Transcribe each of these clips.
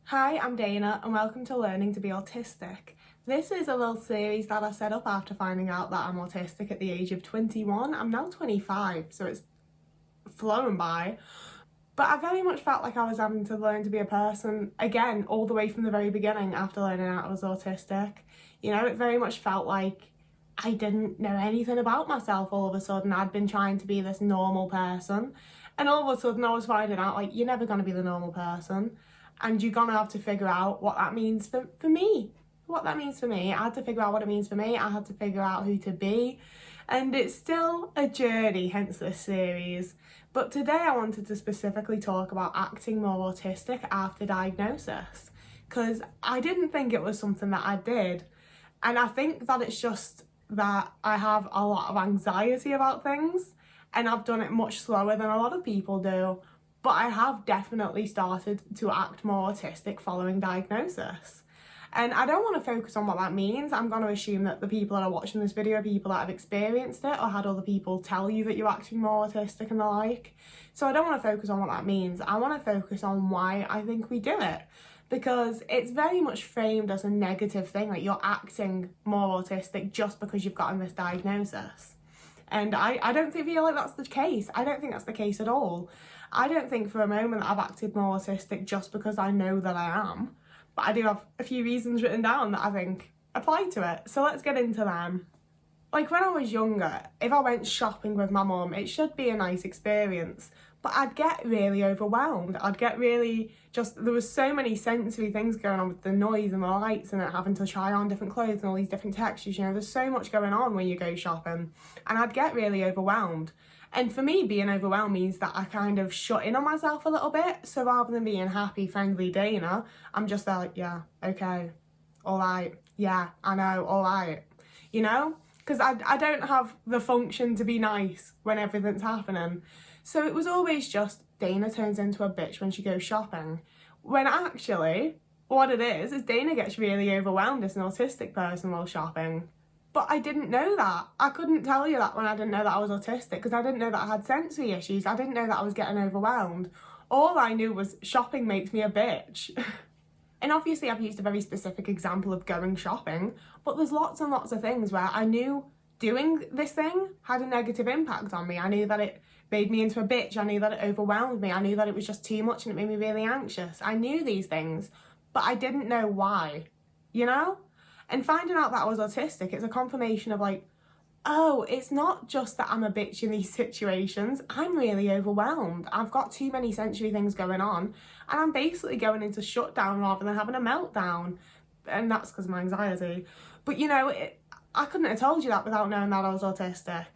Hi, I'm Dana and welcome to Learning to be Autistic. This is a little series that I set up after finding out that I'm autistic at the age of 21. I'm now 25, so it's flown by. But I very much felt like I was having to learn to be a person again, all the way from the very beginning after learning out I was autistic. You know, it very much felt like I didn't know anything about myself all of a sudden. I'd been trying to be this normal person, and all of a sudden I was finding out like, you're never going to be the normal person. And you're gonna have to figure out what that means for me. What that means for me. I had to figure out what it means for me. I had to figure out who to be. And it's still a journey, hence this series. But today I wanted to specifically talk about acting more autistic after diagnosis. Because I didn't think it was something that I did. And I think that it's just that I have a lot of anxiety about things. And I've done it much slower than a lot of people do. But I have definitely started to act more autistic following diagnosis. And I don't want to focus on what that means. I'm going to assume that the people that are watching this video are people that have experienced it or had other people tell you that you're acting more autistic and the like. So I don't want to focus on what that means. I want to focus on why I think we do it. Because it's very much framed as a negative thing, like you're acting more autistic just because you've gotten this diagnosis. And I don't feel like that's the case. I don't think that's the case at all. I don't think for a moment that I've acted more autistic just because I know that I am. But I do have a few reasons written down that I think apply to it. So let's get into them. Like when I was younger, if I went shopping with my mum, it should be a nice experience. But I'd get really overwhelmed. I'd get really there was so many sensory things going on with the noise and the lights and it, having to try on different clothes and all these different textures. You know, there's so much going on when you go shopping. And I'd get really overwhelmed. And for me, being overwhelmed means that I kind of shut in on myself a little bit. So rather than being happy, friendly Dana, I'm just there like, yeah, okay, all right, yeah, I know, all right, you know? Because I don't have the function to be nice when everything's happening. So it was always just Dana turns into a bitch when she goes shopping. When actually, what it is Dana gets really overwhelmed as an autistic person while shopping. But I didn't know that. I couldn't tell you that when I didn't know that I was autistic because I didn't know that I had sensory issues. I didn't know that I was getting overwhelmed. All I knew was shopping makes me a bitch. And obviously I've used a very specific example of going shopping, but there's lots and lots of things where I knew doing this thing had a negative impact on me. I knew that it made me into a bitch. I knew that it overwhelmed me. I knew that it was just too much and it made me really anxious. I knew these things, but I didn't know why, you know? And finding out that I was autistic, it's a confirmation of like, oh, it's not just that I'm a bitch in these situations. I'm really overwhelmed. I've got too many sensory things going on and I'm basically going into shutdown rather than having a meltdown. And that's because of my anxiety. But you know, I couldn't have told you that without knowing that I was autistic.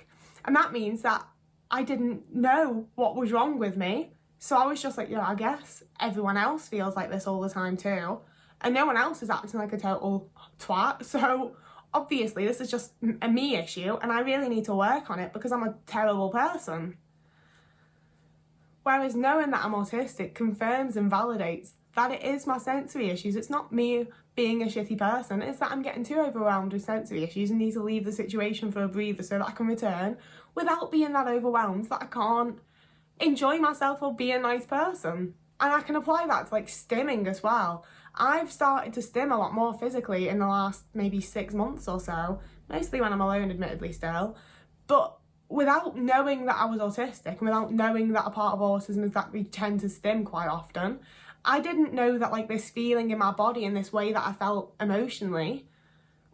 And that means that I didn't know what was wrong with me. So I was just like, yeah, I guess everyone else feels like this all the time too. And no one else is acting like a total twat. So obviously this is just a me issue and I really need to work on it because I'm a terrible person. Whereas knowing that I'm autistic confirms and validates that it is my sensory issues. It's not me being a shitty person. It's that I'm getting too overwhelmed with sensory issues and need to leave the situation for a breather so that I can return without being that overwhelmed that I can't enjoy myself or be a nice person. And I can apply that to like stimming as well. I've started to stim a lot more physically in the last maybe 6 months or so, mostly when I'm alone, admittedly still. But without knowing that I was autistic and without knowing that a part of autism is that we tend to stim quite often, I didn't know that like this feeling in my body and this way that I felt emotionally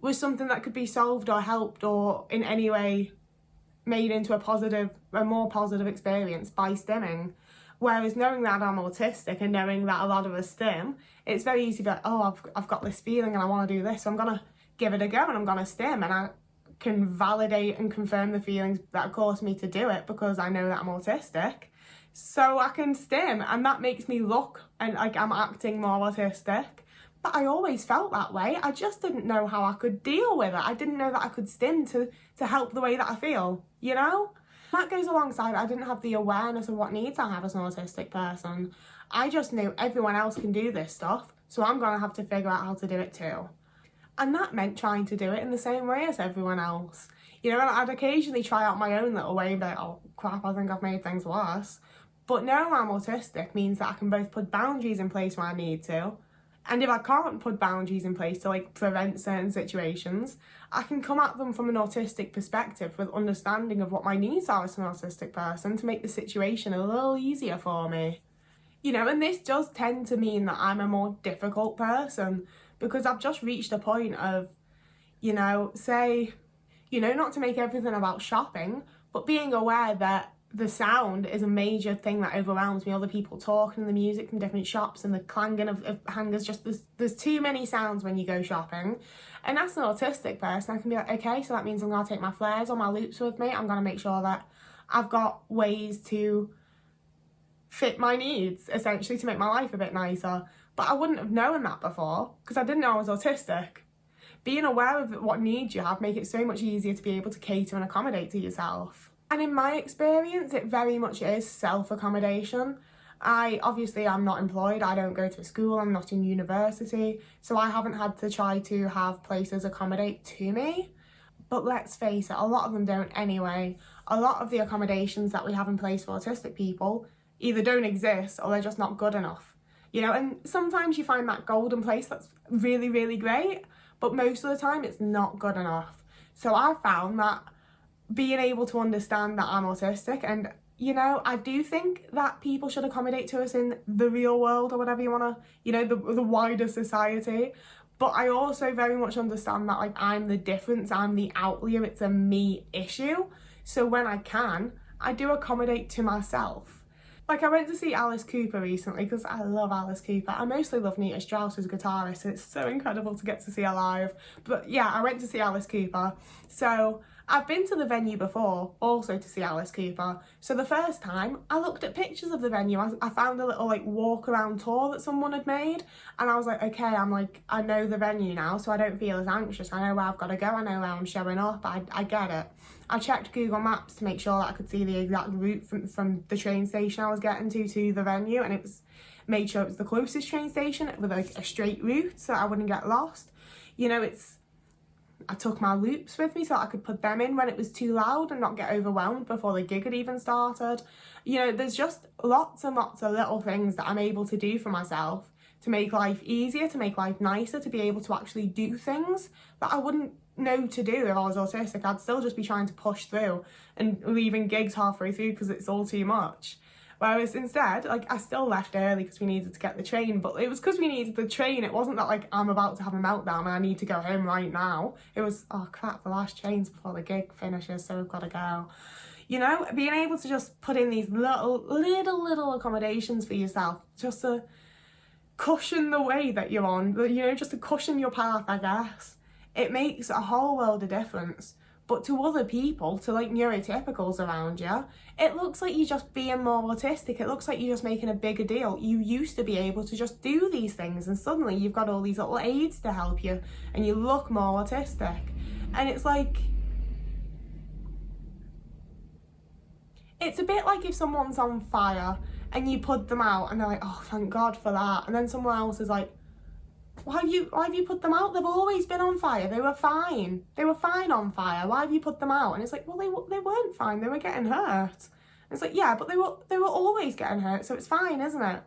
was something that could be solved or helped or in any way made into a more positive experience by stimming. Whereas knowing that I'm autistic and knowing that a lot of us stim, it's very easy to be like, oh, I've got this feeling and I want to do this, so I'm going to give it a go and I'm going to stim, and I can validate and confirm the feelings that caused me to do it because I know that I'm autistic. So I can stim and that makes me look and like I'm acting more autistic. But I always felt that way. I just didn't know how I could deal with it. I didn't know that I could stim to help the way that I feel, you know? That goes alongside, I didn't have the awareness of what needs I have as an autistic person. I just knew everyone else can do this stuff, so I'm going to have to figure out how to do it too. And that meant trying to do it in the same way as everyone else. You know, I'd occasionally try out my own little way, but oh crap, I think I've made things worse. But knowing I'm autistic means that I can both put boundaries in place when I need to, And if I can't put boundaries in place to like prevent certain situations, I can come at them from an autistic perspective with understanding of what my needs are as an autistic person to make the situation a little easier for me. You know, and this does tend to mean that I'm a more difficult person because I've just reached a point of, you know, say, you know, not to make everything about shopping, but being aware that the sound is a major thing that overwhelms me. All the people talking and the music from different shops and the clanging of hangers, just there's too many sounds when you go shopping. And as an autistic person, I can be like, okay, so that means I'm going to take my flares or my loops with me. I'm going to make sure that I've got ways to fit my needs, essentially, to make my life a bit nicer. But I wouldn't have known that before because I didn't know I was autistic. Being aware of what needs you have make it so much easier to be able to cater and accommodate to yourself. And in my experience, it very much is self-accommodation. I'm not employed, I don't go to school, I'm not in university, so I haven't had to try to have places accommodate to me. But let's face it, a lot of them don't anyway. A lot of the accommodations that we have in place for autistic people either don't exist or they're just not good enough. You know, and sometimes you find that golden place that's really, really great, but most of the time it's not good enough. So I found that being able to understand that I'm autistic, and you know, I do think that people should accommodate to us in the real world or whatever you want to, you know, the wider society. But I also very much understand that like I'm the difference, I'm the outlier, it's a me issue. So when I can, I do accommodate to myself. Like I went to see Alice Cooper recently because I love Alice Cooper. I mostly love Nita Strauss as a guitarist and it's so incredible to get to see her live. But yeah, I went to see Alice Cooper. So I've been to the venue before also to see Alice Cooper. So the first time I looked at pictures of the venue, I found a little like walk around tour that someone had made. And I was like, okay, I know the venue now, so I don't feel as anxious. I know where I've got to go, I know where I'm showing up, I get it. I checked Google Maps to make sure that I could see the exact route from the train station I was getting to the venue, and made sure it was the closest train station with like a straight route so I wouldn't get lost. You know, I took my loops with me so I could put them in when it was too loud and not get overwhelmed before the gig had even started. You know, there's just lots and lots of little things that I'm able to do for myself to make life easier, to make life nicer, to be able to actually do things that I wouldn't know to do if I was autistic. I'd still just be trying to push through and leaving gigs halfway through because it's all too much. Whereas instead, like, I still left early because we needed to get the train, but it was because we needed the train. It wasn't that, like, I'm about to have a meltdown and I need to go home right now. It was, oh crap, the last train's before the gig finishes, so we've got to go. You know, being able to just put in these little accommodations for yourself, just to cushion the way that you're on, you know, just to cushion your path, I guess. It makes a whole world of difference. But to other people, to like neurotypicals around you, it looks like you're just being more autistic. It looks like you're just making a bigger deal. You used to be able to just do these things and suddenly you've got all these little aids to help you and you look more autistic. And it's like, it's a bit like if someone's on fire and you put them out and they're like, oh, thank God for that. And then someone else is like, why have you put them out? They've always been on fire. They were fine. They were fine on fire. Why have you put them out? And it's like, well, they weren't fine. They were getting hurt. And it's like, yeah, but they were always getting hurt, so it's fine, isn't it?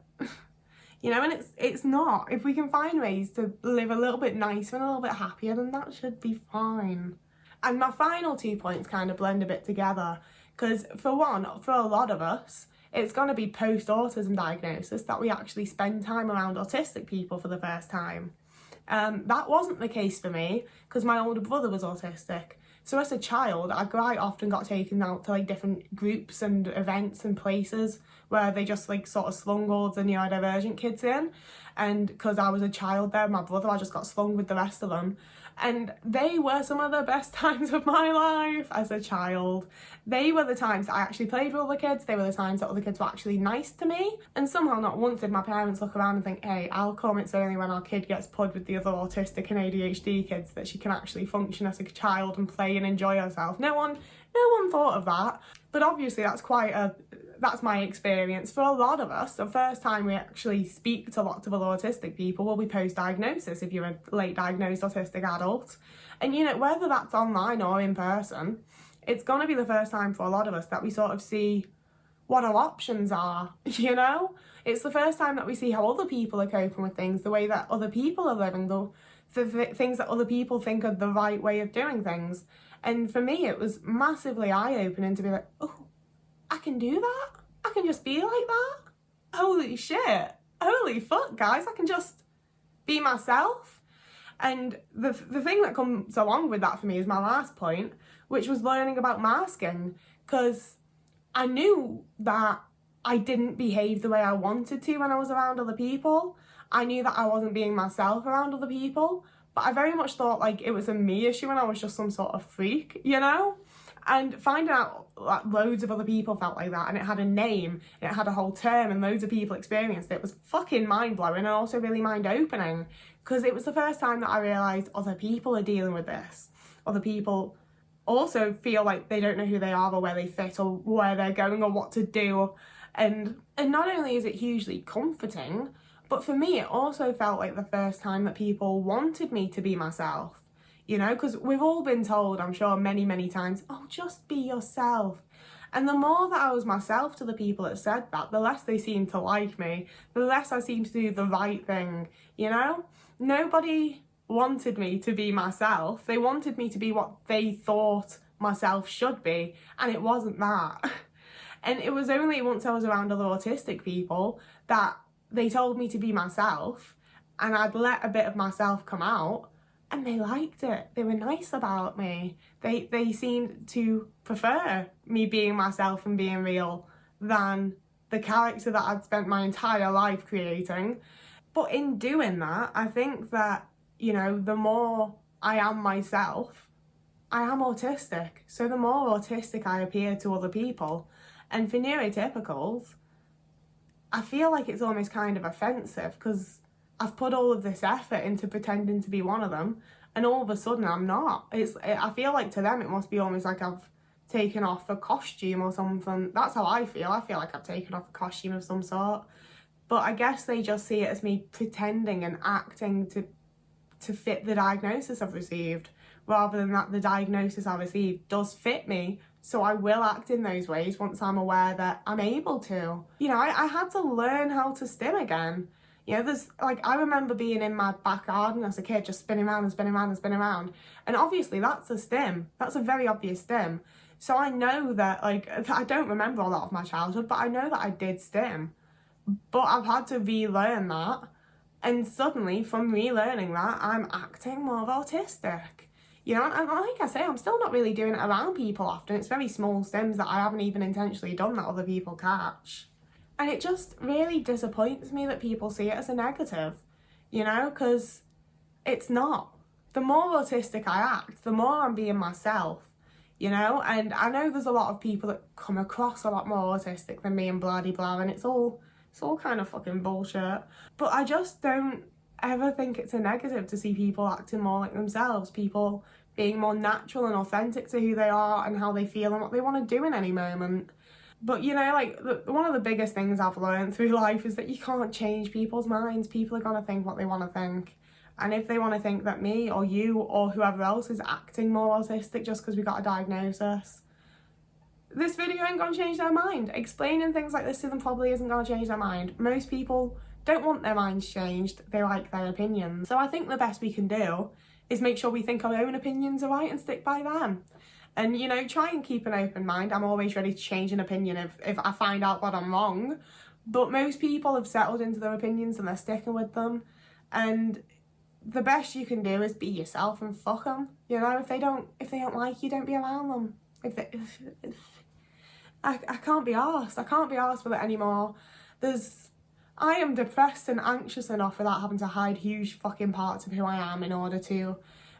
You know, and it's not. If we can find ways to live a little bit nicer and a little bit happier, then that should be fine. And my final 2 points kind of blend a bit together, because for one, for a lot of us, it's going to be post-autism diagnosis that we actually spend time around autistic people for the first time. That wasn't the case for me because my older brother was autistic. So as a child, I quite often got taken out to like different groups and events and places where they just like sort of slung all of the neurodivergent kids in. And because I was a child there, my brother, I just got slung with the rest of them. And they were some of the best times of my life as a child. They were the times that I actually played with other kids. They were the times that other kids were actually nice to me. And somehow not once did my parents look around and think, hey, how come it's only when our kid gets put with the other autistic and ADHD kids that she can actually function as a child and play and enjoy herself? No one thought of that. But obviously that's my experience. For a lot of us, the first time we actually speak to lots of other autistic people will be post-diagnosis if you're a late diagnosed autistic adult. And you know, whether that's online or in person, it's going to be the first time for a lot of us that we sort of see what our options are, you know? It's the first time that we see how other people are coping with things, the way that other people are living, the things that other people think are the right way of doing things. And for me, it was massively eye-opening to be like, oh, I can do that? I can just be like that? Holy shit. Holy fuck, guys, I can just be myself. And the thing that comes along with that for me is my last point, which was learning about masking, because I knew that I didn't behave the way I wanted to when I was around other people. I knew that I wasn't being myself around other people, but I very much thought like it was a me issue and I was just some sort of freak, you know? And finding out like loads of other people felt like that, and it had a name, it had a whole term, and loads of people experienced it, was fucking mind-blowing and also really mind-opening, because it was the first time that I realised other people are dealing with this. Other people also feel like they don't know who they are or where they fit or where they're going or what to do. And not only is it hugely comforting, but for me it also felt like the first time that people wanted me to be myself. You know, because we've all been told, I'm sure, many, many times, oh, just be yourself. And the more that I was myself to the people that said that, the less they seemed to like me, the less I seemed to do the right thing, you know? Nobody wanted me to be myself. They wanted me to be what they thought myself should be, and it wasn't that. And it was only once I was around other autistic people that they told me to be myself, and I'd let a bit of myself come out, and they liked it. They were nice about me. They seemed to prefer me being myself and being real than the character that I'd spent my entire life creating. But in doing that, I think that, you know, the more I am myself, I am autistic. So the more autistic I appear to other people. And for neurotypicals, I feel like it's almost kind of offensive, because I've put all of this effort into pretending to be one of them, and all of a sudden I'm not. I feel like to them it must be almost like I've taken off a costume or something. That's how I feel. I feel like I've taken off a costume of some sort. But I guess they just see it as me pretending and acting to fit the diagnosis I've received, rather than that the diagnosis I received does fit me. So I will act in those ways once I'm aware that I'm able to. You know, I had to learn how to stim again. You know, there's, like, I remember being in my back garden as a kid, just spinning around and spinning around and spinning around. And obviously that's a stim. That's a very obvious stim. So I know that, like, I don't remember a lot of my childhood, but I know that I did stim. But I've had to relearn that. And suddenly, from relearning that, I'm acting more autistic. You know, and like I say, I'm still not really doing it around people often. It's very small stims that I haven't even intentionally done that other people catch. And it just really disappoints me that people see it as a negative, you know, because it's not. The more autistic I act, the more I'm being myself, you know. And I know there's a lot of people that come across a lot more autistic than me and blah-de-blah, and it's all kind of fucking bullshit. But I just don't ever think it's a negative to see people acting more like themselves, people being more natural and authentic to who they are and how they feel and what they want to do in any moment. But, you know, like, one of the biggest things I've learned through life is that you can't change people's minds. People are going to think what they want to think. And if they want to think that me or you or whoever else is acting more autistic just because we got a diagnosis, this video ain't going to change their mind. Explaining things like this to them probably isn't going to change their mind. Most people don't want their minds changed. They like their opinions. So I think the best we can do is make sure we think our own opinions are right and stick by them. And, you know, try and keep an open mind. I'm always ready to change an opinion if I find out that I'm wrong. But most people have settled into their opinions and they're sticking with them. And the best you can do is be yourself and fuck them. You know, if they don't like you, don't be around them. I can't be arsed. I can't be arsed with it anymore. I am depressed and anxious enough without having to hide huge fucking parts of who I am in order to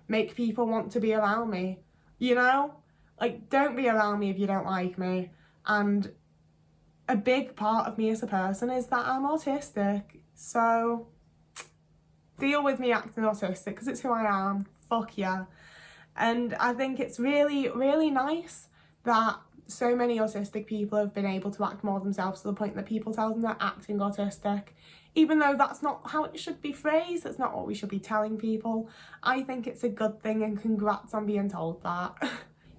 make people want to be around me. You know? Like, don't be around me if you don't like me. And a big part of me as a person is that I'm autistic. So, deal with me acting autistic, because it's who I am. Fuck yeah. And I think it's really, really nice that so many autistic people have been able to act more themselves to the point that people tell them they're acting autistic. Even though that's not how it should be phrased, that's not what we should be telling people. I think it's a good thing, and congrats on being told that.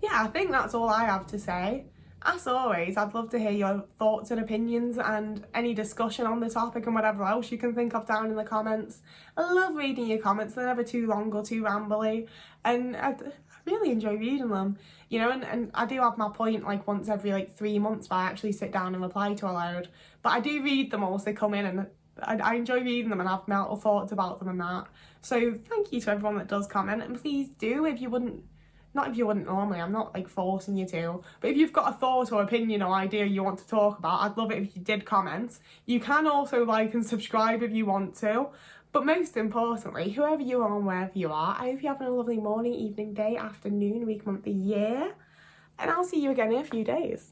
Yeah, I think that's all I have to say. As always, I'd love to hear your thoughts and opinions and any discussion on the topic and whatever else you can think of down in the comments. I love reading your comments, they're never too long or too rambly, and I really enjoy reading them, you know, and I do have my point like once every like 3 months where I actually sit down and reply to a load, but I do read them all as they come in, and I enjoy reading them and have my little thoughts about them and that. So thank you to everyone that does comment, and please do, if you wouldn't normally, I'm not like forcing you to, but if you've got a thought or opinion or idea you want to talk about, I'd love it if you did comment. You can also like and subscribe if you want to, but most importantly, whoever you are and wherever you are, I hope you're having a lovely morning, evening, day, afternoon, week, month, year, and I'll see you again in a few days.